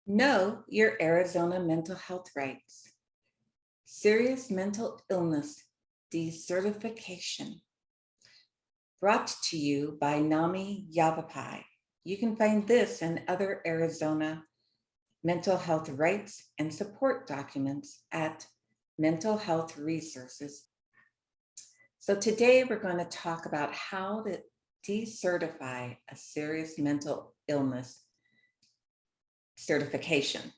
Know your Arizona mental health rights. Serious mental illness decertification. Brought to you by NAMI Yavapai. You can find this and other Arizona mental health rights and support documents at Mental Health Resources. So today we're going to talk about how to decertify a serious mental illness certification.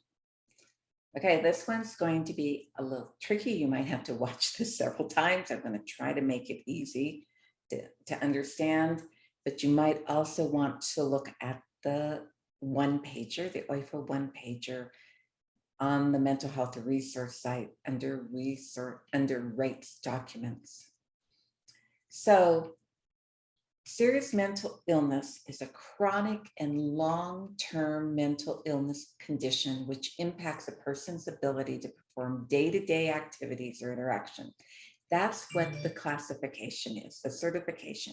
Okay, this one's going to be a little tricky. You might have to watch this several times. I'm going to try to make it easy to understand, but you might also want to look at the one-pager, the OIFA one-pager on the mental health resource site under rights documents. So serious mental illness is a chronic and long-term mental illness condition which impacts a person's ability to perform day-to-day activities or interaction. That's what the classification is, the certification.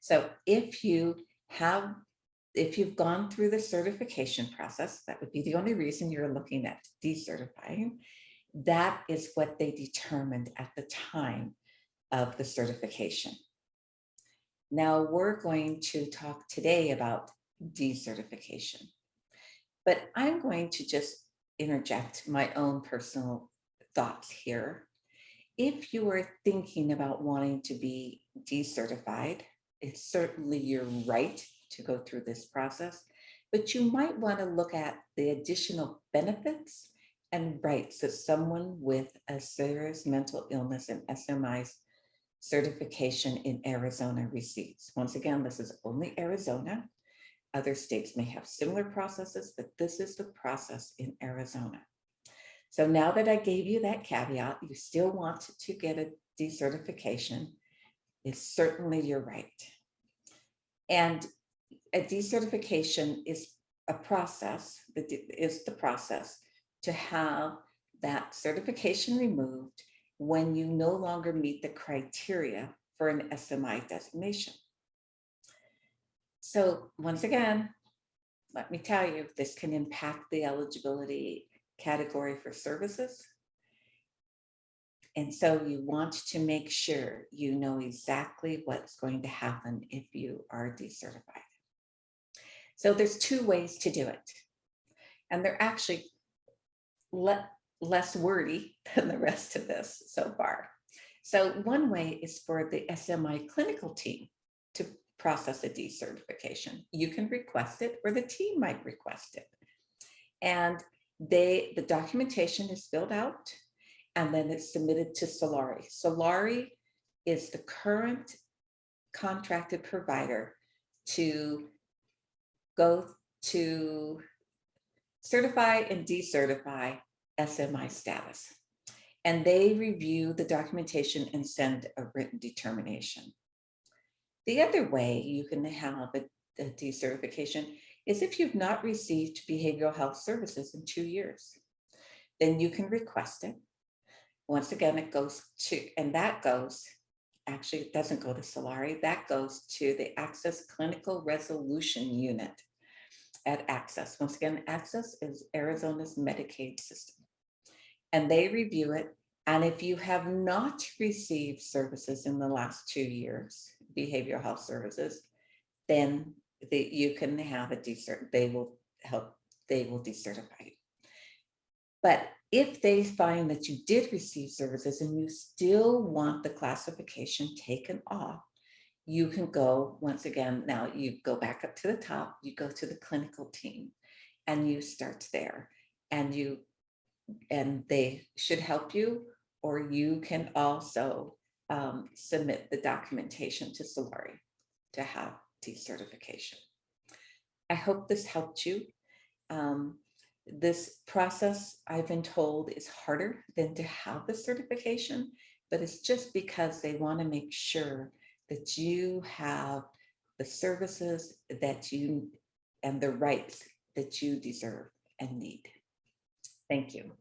So if you've gone through the certification process, that would be the only reason you're looking at decertifying. That is what they determined at the time of the certification. Now we're going to talk today about decertification, but I'm going to just interject my own personal thoughts here. If you are thinking about wanting to be decertified, it's certainly your right to go through this process, but you might want to look at the additional benefits and rights that someone with a serious mental illness and SMI's certification in Arizona receives. Once again, this is only Arizona. Other states may have similar processes, but this is the process in Arizona. So now that I gave you that caveat, you still want to get a decertification, it's certainly your right. And a decertification is a process, the process to have that certification removed when you no longer meet the criteria for an SMI designation. So once again, let me tell you, this can impact the eligibility category for services. And so you want to make sure you know exactly what's going to happen if you are decertified. So there's two ways to do it. And they're actually less wordy than the rest of this so far. So one way is for the SMI clinical team to process a decertification. You can request it, or the team might request it. And the documentation is filled out, and then it's submitted to Solari. Solari is the current contracted provider to go to certify and decertify SMI status. And they review the documentation and send a written determination. The other way you can have a decertification is if you've not received behavioral health services in 2 years. Then you can request it. Once again, it goes to, and that goes, actually it doesn't go to Solari, that goes to the Access Clinical Resolution Unit at Access. Once again, Access is Arizona's Medicaid system. And they review it. And if you have not received services in the last 2 years, behavioral health services, then you can have a they will decertify you. But if they find that you did receive services and you still want the classification taken off, you can go, once again, now you go back up to the top, you go to the clinical team and you start there, and they should help you, or you can also submit the documentation to Solari to have decertification. I hope this helped you. This process, I've been told, is harder than to have the certification, but it's just because they want to make sure that you have the services that you and the rights that you deserve and need. Thank you.